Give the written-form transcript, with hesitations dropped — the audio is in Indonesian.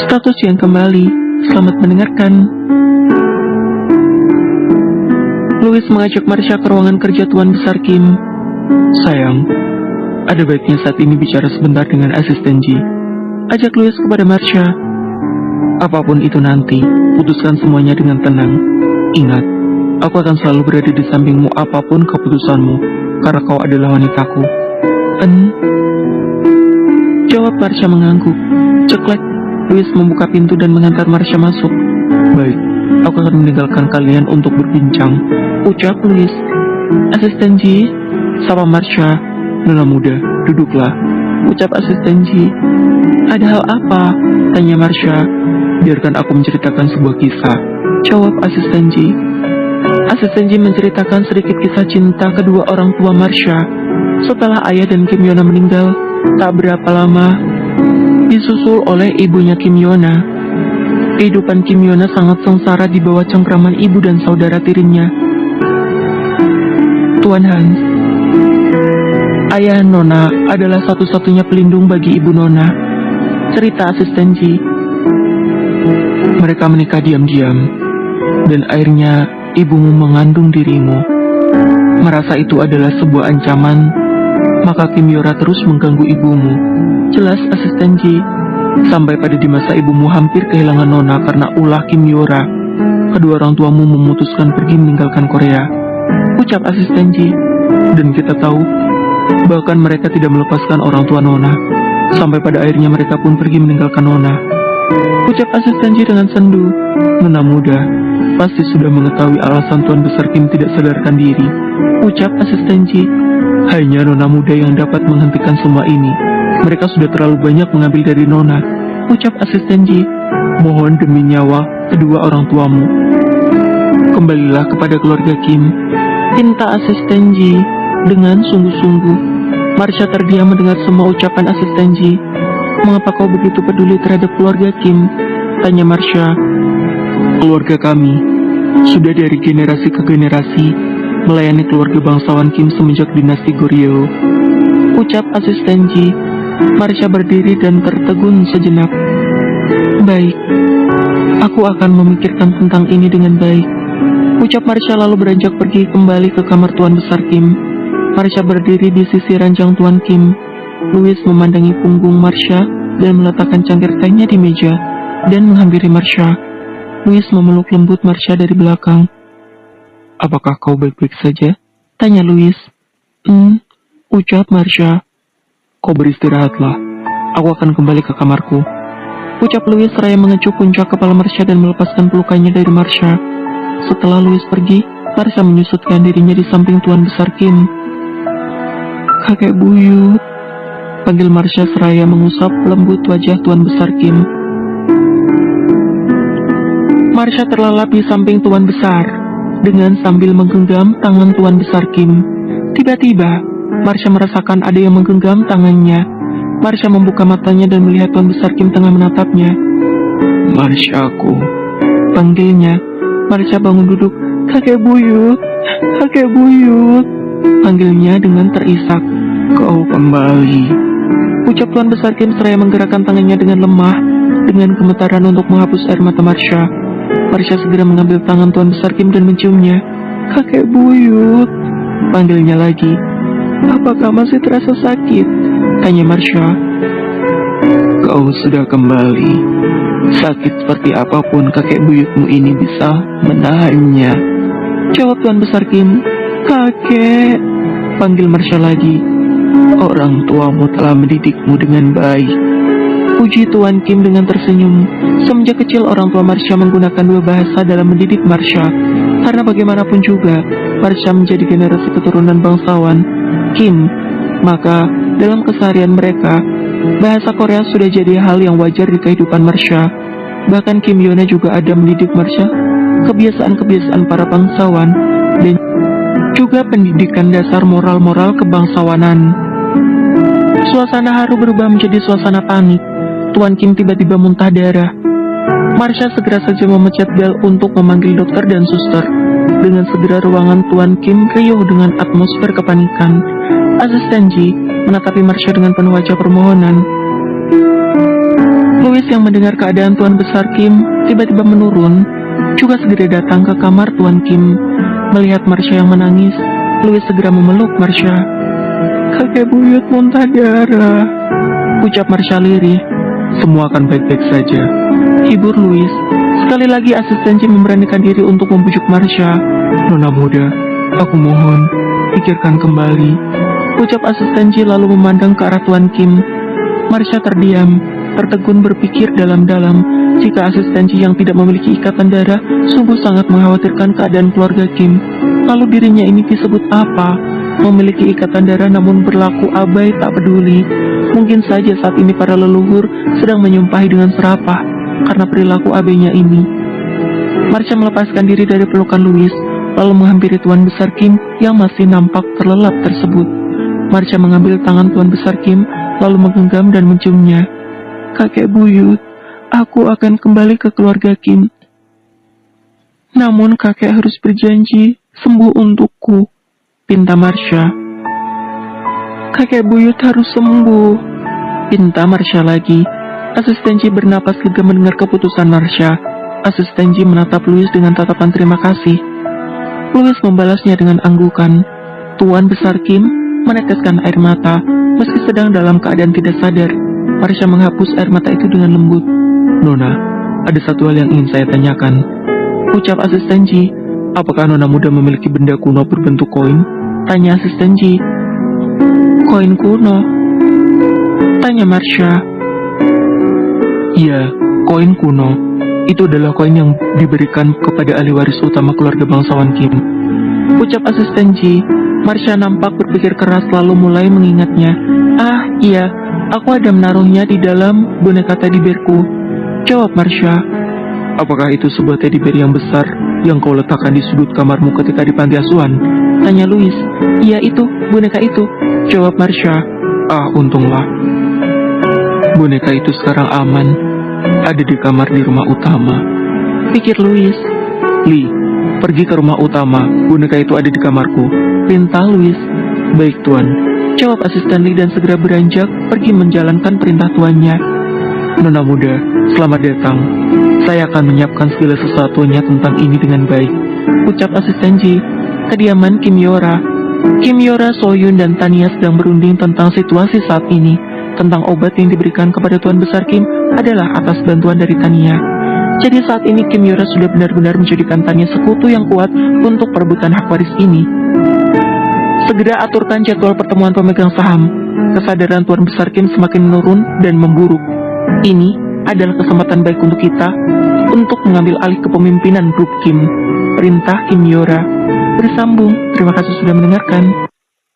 Status yang kembali, selamat mendengarkan. Louis mengajak Marsha ke ruangan kerja Tuan Besar Kim. Sayang, ada baiknya saat ini bicara sebentar dengan asisten Ji. Ajak Louis kepada Marsha. Apapun itu nanti, putuskan semuanya dengan tenang. Ingat, aku akan selalu berada di sampingmu apapun keputusanmu, karena kau adalah wanitaku. Jawab Marsha mengangguk. Ceklek, Louis membuka pintu dan mengantar Marsha masuk. Baik, aku akan meninggalkan kalian untuk berbincang, ucap Louis. Asisten Ji, sapa Marsha. Nona muda, duduklah, ucap asisten Ji. Ada hal apa? Tanya Marsha. Biarkan aku menceritakan sebuah kisah, jawab asisten Ji. Asisten Ji menceritakan sedikit kisah cinta kedua orang tua Marsha. Setelah ayah dan Kim Yona meninggal, tak berapa lama, disusul oleh ibunya Kim Yona. Kehidupan Kim Yona sangat sengsara di bawah cengkraman ibu dan saudara tirinya. Tuan Hans, ayah Nona adalah satu-satunya pelindung bagi ibu Nona, cerita asisten Ji. Mereka menikah diam-diam, dan akhirnya ibumu mengandung dirimu. Merasa itu adalah sebuah ancaman, maka Kim Yora terus mengganggu ibumu, jelas asisten Ji. Sampai pada di masa ibumu hampir kehilangan Nona karena ulah Kim Yora, kedua orang tuamu memutuskan pergi meninggalkan Korea, ucap asisten Ji. Dan kita tahu, bahkan mereka tidak melepaskan orang tua Nona, sampai pada akhirnya mereka pun pergi meninggalkan Nona, ucap asisten Ji dengan sendu. Nona muda pasti sudah mengetahui alasan Tuan Besar Kim tidak sadarkan diri, ucap asisten Ji. Hanya Nona muda yang dapat menghentikan semua ini. Mereka sudah terlalu banyak mengambil dari Nona, ucap asisten Ji. Mohon demi nyawa kedua orang tuamu, kembalilah kepada keluarga Kim, pinta asisten Ji dengan sungguh-sungguh. Marsha terdiam mendengar semua ucapan asisten Ji. Mengapa kau begitu peduli terhadap keluarga Kim? Tanya Marsha. Keluarga kami sudah dari generasi ke generasi melayani keluarga bangsawan Kim semenjak dinasti Goryeo, ucap asisten Ji. Marsha berdiri dan tertegun sejenak. Baik, aku akan memikirkan tentang ini dengan baik, ucap Marsha lalu beranjak pergi kembali ke kamar Tuan Besar Kim. Marsha berdiri di sisi ranjang Tuan Kim. Louis memandangi punggung Marsha dan meletakkan cangkir tehnya di meja dan menghampiri Marsha. Louis memeluk lembut Marsha dari belakang. Apakah kau baik-baik saja? Tanya Louis. Ucap Marsha. Kau beristirahatlah, aku akan kembali ke kamarku, ucap Louis seraya mengecup puncak kepala Marsha dan melepaskan pelukannya dari Marsha. Setelah Louis pergi, Marsha menyusutkan dirinya di samping Tuan Besar Kim. Kakek buyut, panggil Marsha seraya mengusap lembut wajah Tuan Besar Kim. Marsha terlelap di samping Tuan Besar dengan sambil menggenggam tangan Tuan Besar Kim. Tiba-tiba Marsha merasakan ada yang menggenggam tangannya. Marsha membuka matanya dan melihat Tuan Besar Kim tengah menatapnya. Marsha aku, panggilnya. Marsha bangun duduk. Kakek buyut, kakek buyut, panggilnya dengan terisak. Kau kembali, ucap Tuan Besar Kim seraya menggerakkan tangannya dengan lemah, dengan gemetaran untuk menghapus air mata Marsha. Marsha segera mengambil tangan Tuan Besar Kim dan menciumnya. Kakek buyut, panggilnya lagi. Apakah masih terasa sakit? Tanya Marsha. Kau sudah kembali. Sakit seperti apapun kakek buyutmu ini bisa menahannya, jawab Tuan Besar Kim. Kakek, panggil Marsha lagi. Orang tuamu telah mendidikmu dengan baik, puji Tuan Kim dengan tersenyum. Semenjak kecil orang tua Marsha menggunakan dua bahasa dalam mendidik Marsha, karena bagaimanapun juga Marsha menjadi generasi keturunan bangsawan Kim, maka dalam keseharian mereka, bahasa Korea sudah jadi hal yang wajar di kehidupan Marsha. Bahkan Kim Yona juga ada mendidik Marsha kebiasaan-kebiasaan para bangsawan dan juga pendidikan dasar moral-moral kebangsawanan. Suasana haru berubah menjadi suasana panik. Tuan Kim tiba-tiba muntah darah. Marsha segera saja memencet bel untuk memanggil dokter dan suster. Dengan segera ruangan Tuan Kim riuh dengan atmosfer kepanikan. Asisten Ji menatapi Marsha dengan penuh wajah permohonan. Louis yang mendengar keadaan Tuan Besar Kim tiba-tiba menurun, juga segera datang ke kamar Tuan Kim. Melihat Marsha yang menangis, Louis segera memeluk Marsha. "Kakek buyut muntah darah," ucap Marsha lirih. "Semua akan baik-baik saja," hibur Louis. Sekali lagi asisten Jim memberanikan diri untuk membujuk Marsha. "Nona muda, aku mohon, pikirkan kembali," ucap asisten Jim lalu memandang ke arah Tuan Kim. Marsha terdiam, tertegun berpikir dalam-dalam. Jika asisten Jim yang tidak memiliki ikatan darah sungguh sangat mengkhawatirkan keadaan keluarga Kim. Lalu dirinya ini disebut apa? Memiliki ikatan darah namun berlaku abai tak peduli. Mungkin saja saat ini para leluhur sedang menyumpahi dengan serapah karena perilaku abainya ini. Marsha melepaskan diri dari pelukan Louis, lalu menghampiri Tuan Besar Kim yang masih nampak terlelap tersebut. Marsha mengambil tangan Tuan Besar Kim, lalu menggenggam dan menciumnya. "Kakek buyut, aku akan kembali ke keluarga Kim. Namun kakek harus berjanji sembuh untukku," pinta Marsha. "Kakek buyut harus sembuh," pinta Marsha lagi. Asisten Ji bernapas lega mendengar keputusan Marsha. Asisten Ji menatap Louis dengan tatapan terima kasih. Louis membalasnya dengan anggukan. Tuan Besar Kim meneteskan air mata, meski sedang dalam keadaan tidak sadar. Marsha menghapus air mata itu dengan lembut. "Nona, ada satu hal yang ingin saya tanyakan," ucap asisten Ji. "Apakah Nona muda memiliki benda kuno berbentuk koin?" tanya asisten Ji. "Koin kuno?" tanya Marsha. "Iya, koin kuno. Itu adalah koin yang diberikan kepada ahli waris utama keluarga bangsawan Kim," ucap asisten Ji. Marsha nampak berpikir keras lalu mulai mengingatnya. "Ah, iya, aku ada menaruhnya di dalam boneka teddy bearku," jawab Marsha. "Apakah itu sebuah teddy bear yang besar yang kau letakkan di sudut kamarmu ketika di panti asuhan?" tanya Louis. "Iya itu, boneka itu," jawab Marsha. "Ah, untunglah. Boneka itu sekarang aman, ada di kamar di rumah utama," pikir Louis. "Li, pergi ke rumah utama, boneka itu ada di kamarku," perintah Louis. "Baik tuan," jawab asisten Li dan segera beranjak pergi menjalankan perintah tuannya. "Nona muda, selamat datang. Saya akan menyiapkan segala sesuatunya tentang ini dengan baik," ucap asisten Ji. Kediaman Kim Yora, Soyun dan Tania sedang berunding tentang situasi saat ini. Tentang obat yang diberikan kepada Tuan Besar Kim adalah atas bantuan dari Tania. Jadi saat ini Kim Yora sudah benar-benar menjadikan Tania sekutu yang kuat untuk perebutan hak waris ini. Segera aturkan jadwal pertemuan pemegang saham. Kesadaran Tuan Besar Kim semakin menurun dan memburuk. Ini adalah kesempatan baik untuk kita untuk mengambil alih kepemimpinan grup Kim. Perintah Kim Yora. Bersambung. Terima kasih sudah mendengarkan.